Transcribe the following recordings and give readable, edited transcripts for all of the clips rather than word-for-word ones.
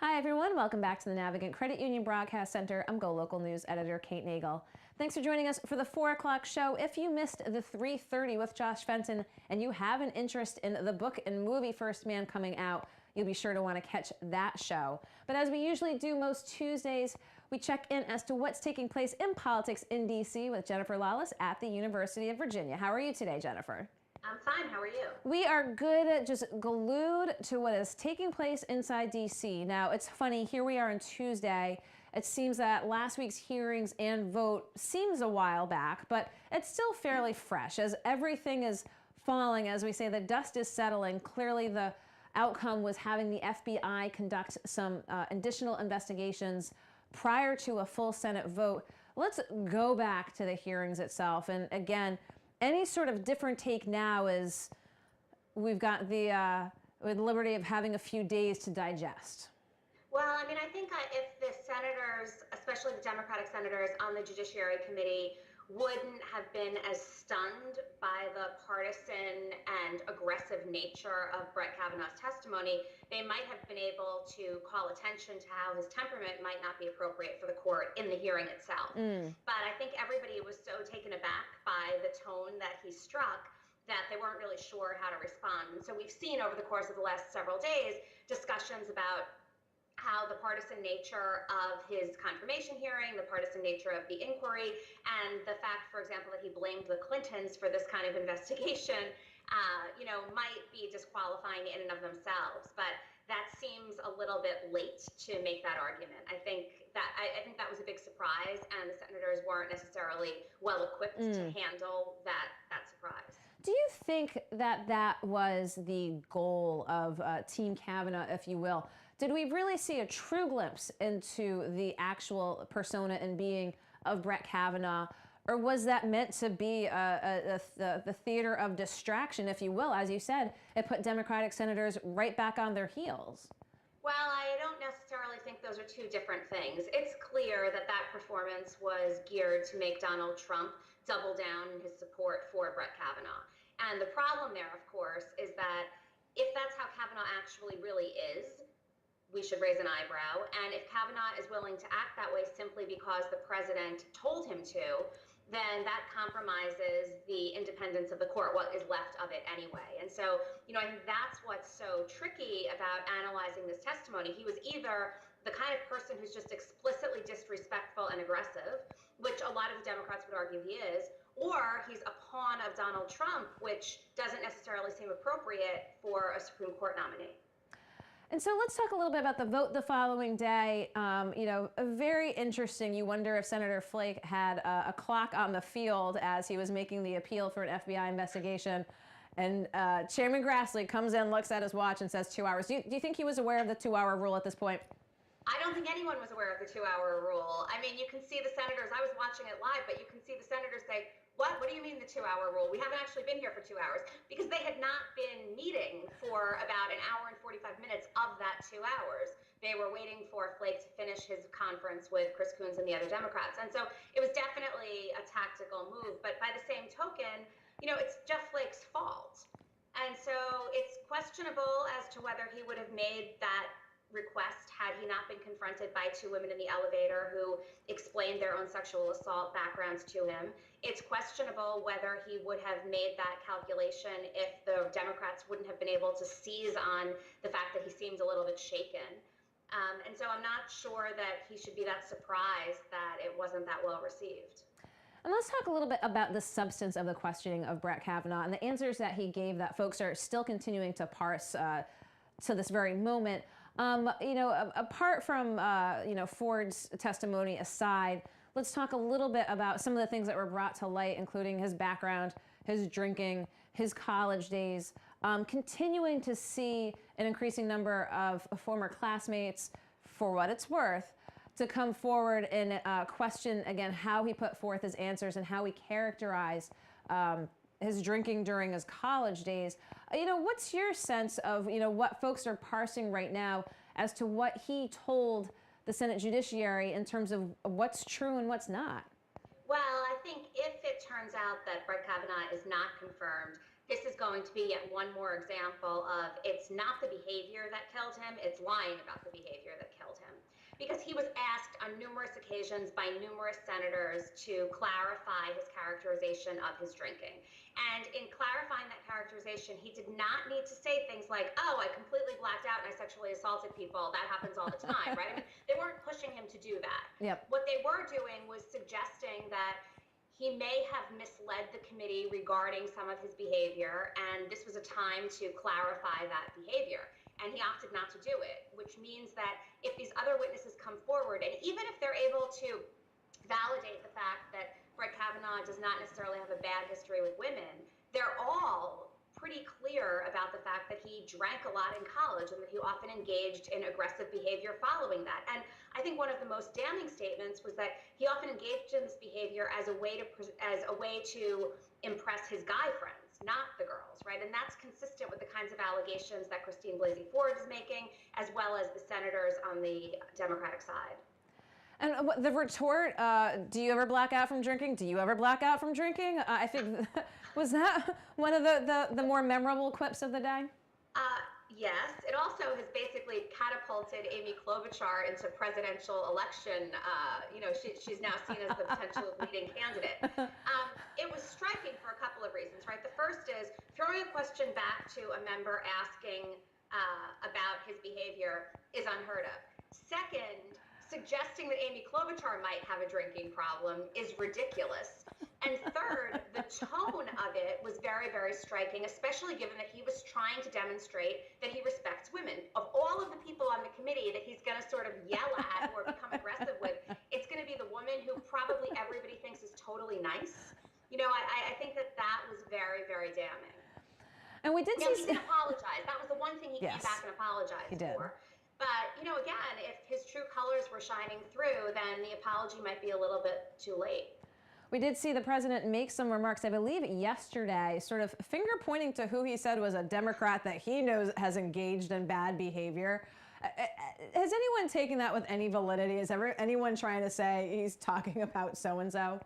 Hi everyone, welcome back to the Navigant Credit Union Broadcast Center. I'm GoLocal News editor Kate Nagel. Thanks for joining us for the 4 o'clock show. If you missed the 3:30 with Josh Fenton and you have an interest in the book and movie First Man coming out, you'll be sure to want to catch that show. But as we usually do most Tuesdays, we check in as to what's taking place in politics in D.C. with Jennifer Lawless at the University of Virginia. How are you today, Jennifer? I'm fine. How are you? We are good, just glued to what is taking place inside D.C. Now, it's funny, here we are on Tuesday. It seems that last week's hearings and vote seems a while back, but it's still fairly fresh as everything is falling. As we say, the dust is settling. Clearly, the outcome was having the FBI conduct some additional investigations prior to a full Senate vote. Let's go back to the hearings itself. And again, any sort of different take now is we've got the liberty of having a few days to digest. Well, I mean, I think if the senators, especially the Democratic senators on the Judiciary Committee, wouldn't have been as stunned by the partisan and aggressive nature of Brett Kavanaugh's testimony, they might have been able to call attention to how his temperament might not be appropriate for the court in the hearing itself. But I think everybody was so taken aback by the tone that he struck that they weren't really sure how to respond. And so we've seen over the course of the last several days discussions about how the partisan nature of his confirmation hearing, the partisan nature of the inquiry, and the fact, for example, that he blamed the Clintons for this kind of investigation, might be disqualifying in and of themselves. But that seems a little bit late to make that argument. I think that was a big surprise, and the senators weren't necessarily well equipped to handle that surprise. Do you think that that was the goal of Team Kavanaugh, if you will? Did we really see a true glimpse into the actual persona and being of Brett Kavanaugh? Or was that meant to be the theater of distraction, if you will? As you said, it put Democratic senators right back on their heels. Well, I don't necessarily think those are two different things. It's clear that that performance was geared to make Donald Trump double down in his support for Brett Kavanaugh. And the problem there, of course, is that if that's how Kavanaugh actually really is, we should raise an eyebrow. And if Kavanaugh is willing to act that way simply because the president told him to, then that compromises the independence of the court, what is left of it anyway. And so, I think that's what's so tricky about analyzing this testimony. He was either the kind of person who's just explicitly disrespectful and aggressive, which a lot of the Democrats would argue he is, or he's a pawn of Donald Trump, which doesn't necessarily seem appropriate for a Supreme Court nominee. And so let's talk a little bit about the vote the following day. Very interesting. You wonder if Senator Flake had a clock on the field as he was making the appeal for an FBI investigation. And Chairman Grassley comes in, looks at his watch, and says 2 hours. Do you think he was aware of the 2-hour rule at this point? I don't think anyone was aware of the 2-hour rule. I mean, you can see the senators. I was watching it live, but you can see the senators say, What do you mean the 2-hour rule? We haven't actually been here for 2 hours, because they had not been meeting for about an hour and 45 minutes of that 2 hours. They were waiting for Flake to finish his conference with Chris Coons and the other Democrats. And so it was definitely a tactical move. But by the same token, it's Jeff Flake's fault. And so it's questionable as to whether he would have made that request had he not been confronted by two women in the elevator who explained their own sexual assault backgrounds to him. It's questionable whether he would have made that calculation if the Democrats wouldn't have been able to seize on the fact that he seemed a little bit shaken. And so I'm not sure that he should be that surprised that it wasn't that well received. And let's talk a little bit about the substance of the questioning of Brett Kavanaugh and the answers that he gave that folks are still continuing to parse to this very moment. Apart from, Ford's testimony aside, let's talk a little bit about some of the things that were brought to light, including his background, his drinking, his college days, continuing to see an increasing number of former classmates, for what it's worth, to come forward and question, again, how he put forth his answers and how he characterized his drinking during his college days. What's your sense of, what folks are parsing right now as to what he told the Senate Judiciary in terms of what's true and what's not? Well, I think if it turns out that Brett Kavanaugh is not confirmed, this is going to be yet one more example of it's not the behavior that killed him, it's lying about the behavior that killed him. Because he was asked on numerous occasions by numerous senators to clarify his characterization of his drinking. And in clarifying that characterization, he did not need to say things like, oh, I completely blacked out and I sexually assaulted people. That happens all the time, right? I mean, they weren't pushing him to do that. Yep. What they were doing was suggesting that he may have misled the committee regarding some of his behavior, and this was a time to clarify that behavior. And he opted not to do it, which means that if these other witnesses come forward, and even if they're able to validate the fact that Brett Kavanaugh does not necessarily have a bad history with women, they're all pretty clear about the fact that he drank a lot in college and that he often engaged in aggressive behavior following that. And I think one of the most damning statements was that he often engaged in this behavior as a way to impress his guy friends, not the girls, right? And that's consistent with the kinds of allegations that Christine Blasey Ford is making, as well as the senators on the Democratic side. And the retort, do you ever black out from drinking? Do you ever black out from drinking? I think, was that one of the more memorable quips of the day? Yes. It also has basically catapulted Amy Klobuchar into presidential election. She's now seen as the potential leading candidate. It was striking for a couple of reasons, right? The first is throwing a question back to a member asking about his behavior is unheard of. Second, suggesting that Amy Klobuchar might have a drinking problem is ridiculous. And third, the tone of it was very, very striking, especially given that he was trying to demonstrate that he respects women. Of all of the people on the committee that he's going to sort of yell at or become aggressive with, it's going to be the woman who probably everybody thinks is totally nice. I think that was very, very damning. And we did see... He did apologize. That was the one thing he Yes. came back and apologized He did. for. But, again, if his true colors were shining through, then the apology might be a little bit too late. We did see the president make some remarks, I believe yesterday, sort of finger pointing to who he said was a Democrat that he knows has engaged in bad behavior. Has anyone taken that with any validity? Is anyone trying to say he's talking about so-and-so?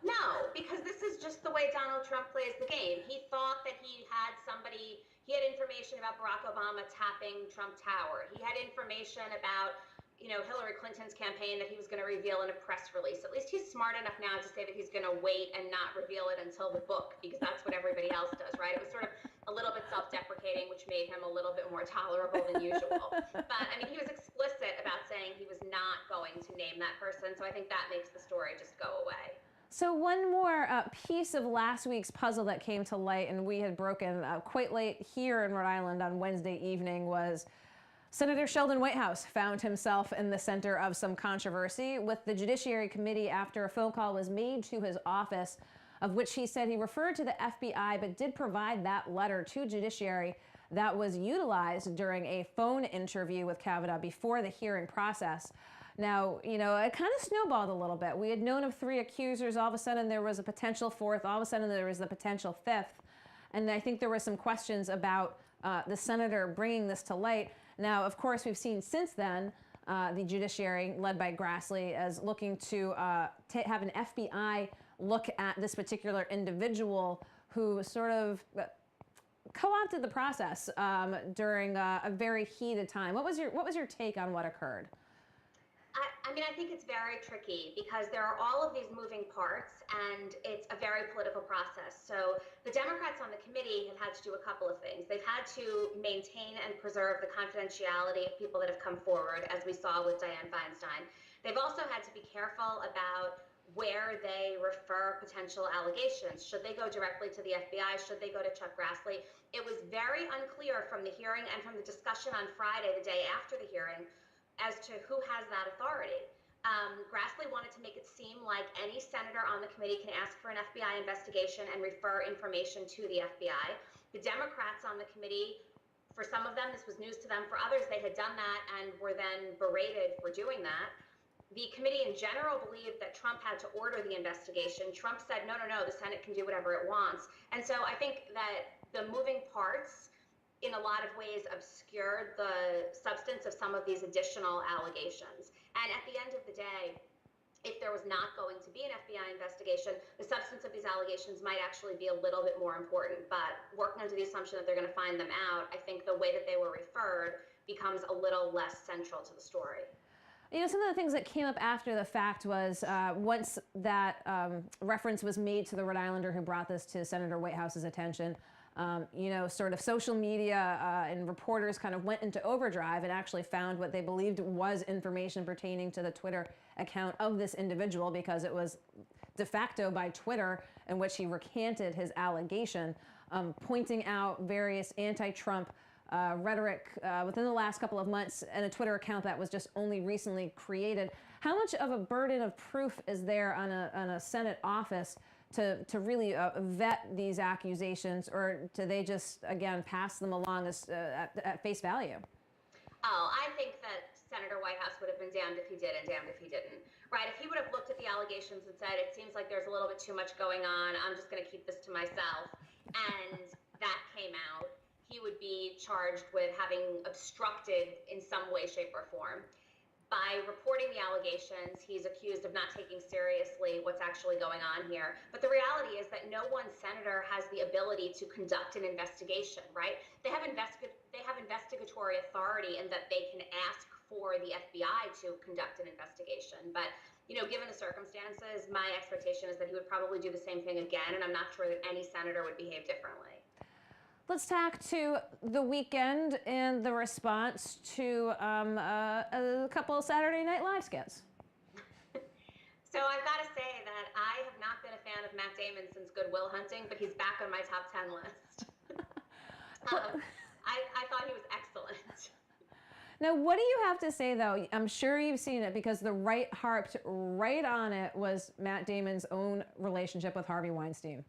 No, because this is just the way Donald Trump plays the game. He thought that he had information about Barack Obama tapping Trump Tower. He had information about, Hillary Clinton's campaign that he was going to reveal in a press release. At least he's smart enough now to say that he's going to wait and not reveal it until the book, because that's what everybody else does, right? It was sort of a little bit self-deprecating, which made him a little bit more tolerable than usual. But, he was explicit about saying he was not going to name that person, so I think that makes the story just go away. So one more piece of last week's puzzle that came to light, and we had broken quite late here in Rhode Island on Wednesday evening, was Senator Sheldon Whitehouse found himself in the center of some controversy with the Judiciary Committee after a phone call was made to his office, of which he said he referred to the FBI, but did provide that letter to Judiciary that was utilized during a phone interview with Kavanaugh before the hearing process. Now, it kind of snowballed a little bit. We had known of 3 accusers. All of a sudden, there was a potential 4th. All of a sudden, there was the potential 5th. And I think there were some questions about the senator bringing this to light. Now, of course, we've seen since then the judiciary, led by Grassley, as looking to have an FBI look at this particular individual who sort of co-opted the process during a very heated time. What was your take on what occurred? I think it's very tricky because there are all of these moving parts and it's a very political process. So the Democrats on the committee have had to do a couple of things. They've had to maintain and preserve the confidentiality of people that have come forward, as we saw with Dianne Feinstein. They've also had to be careful about where they refer potential allegations. Should they go directly to the FBI? Should they go to Chuck Grassley? It was very unclear from the hearing and from the discussion on Friday, the day after the hearing, as to who has that authority. Grassley wanted to make it seem like any senator on the committee can ask for an FBI investigation and refer information to the FBI. The Democrats on the committee, for some of them, this was news to them. For others, they had done that and were then berated for doing that. The committee in general believed that Trump had to order the investigation. Trump said, no, the Senate can do whatever it wants. And so I think that the moving parts in a lot of ways obscured the substance of some of these additional allegations. And at the end of the day, if there was not going to be an FBI investigation, the substance of these allegations might actually be a little bit more important. But working under the assumption that they're going to find them out, I think the way that they were referred becomes a little less central to the story. You know, some of the things that came up after the fact was once that reference was made to the Rhode Islander who brought this to Senator Whitehouse's attention, you know, sort of social media and reporters kind of went into overdrive and actually found what they believed was information pertaining to the Twitter account of this individual, because it was de facto by Twitter in which he recanted his allegation, pointing out various anti-Trump rhetoric within the last couple of months, and a Twitter account that was just only recently created. How much of a burden of proof is there on a Senate office to really vet these accusations, or do they just, again, pass them along as, at face value? Oh, I think that Senator Whitehouse would have been damned if he did and damned if he didn't, right? If he would have looked at the allegations and said, it seems like there's a little bit too much going on, I'm just going to keep this to myself, and that came out, he would be charged with having obstructed in some way, shape, or form. By reporting the allegations, he's accused of not taking seriously what's actually going on here. But the reality is that no one senator has the ability to conduct an investigation, right? They have investigatory authority in that they can ask for the FBI to conduct an investigation. But, you know, given the circumstances, my expectation is that he would probably do the same thing again, and I'm not sure that any senator would behave differently. Let's talk to the weekend and the response to a couple of Saturday Night Live skits. So I've got to say that I have not been a fan of Matt Damon since Good Will Hunting, but he's back on my top 10 list. I thought he was excellent. Now, what do you have to say, though? I'm sure you've seen it, because the right harped right on it was Matt Damon's own relationship with Harvey Weinstein.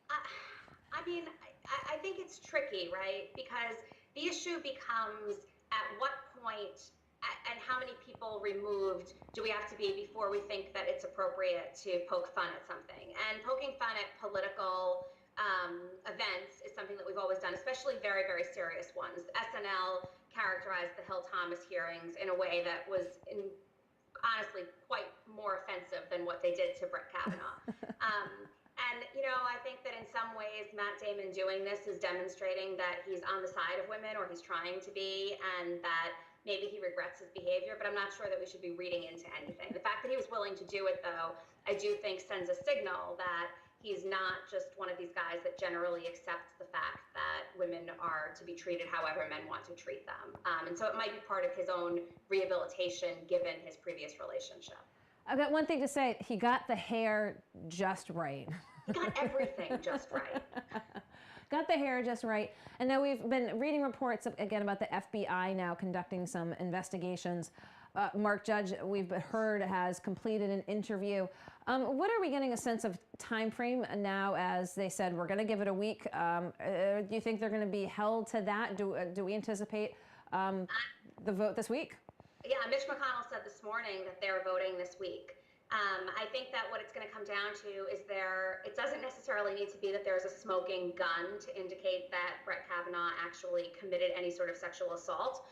I mean, I think it's tricky, right? Because the issue becomes at what point and how many people removed do we have to be before we think that it's appropriate to poke fun at something? And poking fun at political events is something that we've always done, especially very, very serious ones. SNL characterized the Hill Thomas hearings in a way that was honestly quite more offensive than what they did to Brett Kavanaugh. And, you know, I think that in some ways, Matt Damon doing this is demonstrating that he's on the side of women, or he's trying to be, and that maybe he regrets his behavior, but I'm not sure that we should be reading into anything. The fact that he was willing to do it, though, I do think sends a signal that he's not just one of these guys that generally accepts the fact that women are to be treated however men want to treat them. And so it might be part of his own rehabilitation given his previous relationship. I've got one thing to say. He got the hair just right. He got everything just right. Got the hair just right. And now we've been reading reports, again, about the FBI now conducting some investigations. Mark Judge, we've heard, has completed an interview. What are we getting a sense of time frame now, as they said, we're going to give it a week? Do you think they're going to be held to that? Do we anticipate the vote this week? Yeah, Mitch McConnell said this morning that they're voting this week. I think that what it's going to come down to is it doesn't necessarily need to be that there's a smoking gun to indicate that Brett Kavanaugh actually committed any sort of sexual assault.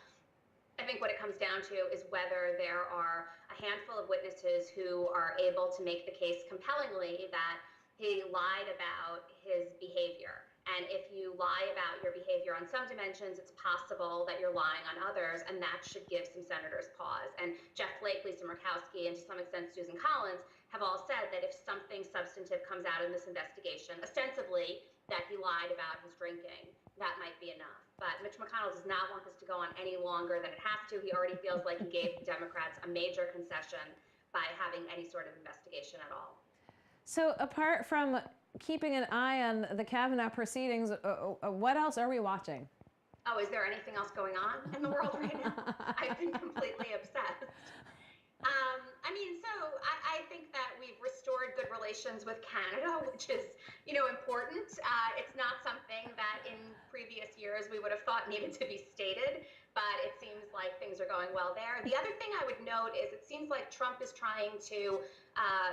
I think what it comes down to is whether there are a handful of witnesses who are able to make the case compellingly that he lied about his behavior. And if you lie about your behavior on some dimensions, it's possible that you're lying on others, and that should give some senators pause. And Jeff Flake, Lisa Murkowski, and to some extent Susan Collins have all said that if something substantive comes out in this investigation, ostensibly that he lied about his drinking, that might be enough. But Mitch McConnell does not want this to go on any longer than it has to. He already feels like he gave the Democrats a major concession by having any sort of investigation at all. So apart from keeping an eye on the Kavanaugh proceedings, what else are we watching? Oh, is there anything else going on in the world right now? I've been completely obsessed. I mean, so I think that we've restored good relations with Canada, which is, you know, important. It's not something that in previous years we would have thought needed to be stated, but it seems like things are going well there. The other thing I would note is it seems like Trump is trying to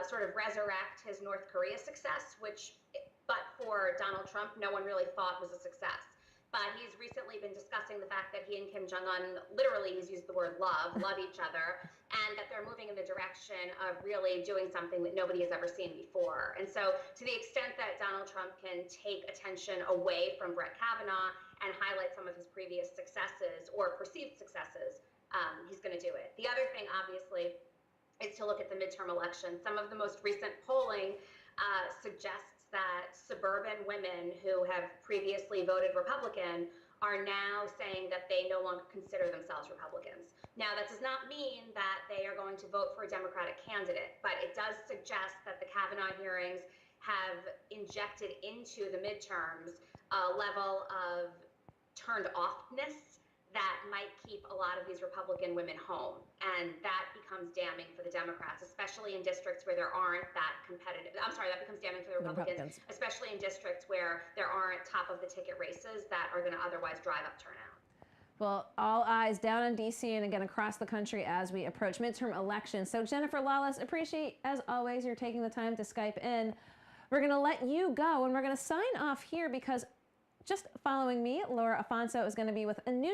sort of resurrect his North Korea success, which, but for Donald Trump, no one really thought was a success. but he's recently been discussing the fact that he and Kim Jong-un, literally he's used the word love each other, and that they're moving in the direction of really doing something that nobody has ever seen before. And so to the extent that Donald Trump can take attention away from Brett Kavanaugh and highlight some of his previous successes or perceived successes, he's going to do it. The other thing, obviously, is to look at the midterm election. Some of the most recent polling suggests that suburban women who have previously voted Republican are now saying that they no longer consider themselves Republicans. Now, that does not mean that they are going to vote for a Democratic candidate, but it does suggest that the Kavanaugh hearings have injected into the midterms a level of turned offness that might keep a lot of these Republican women home. And that becomes damning for the Democrats, especially in districts where there aren't that competitive. I'm sorry, that becomes damning for the Republicans, especially in districts where there aren't top of the ticket races that are going to otherwise drive up turnout. Well, all eyes down on D.C. and again across the country as we approach midterm elections. So Jennifer Lawless, appreciate, as always, you're taking the time to Skype in. We're going to let you go, and we're going to sign off here because just following me, Laura Afonso is going to be with a new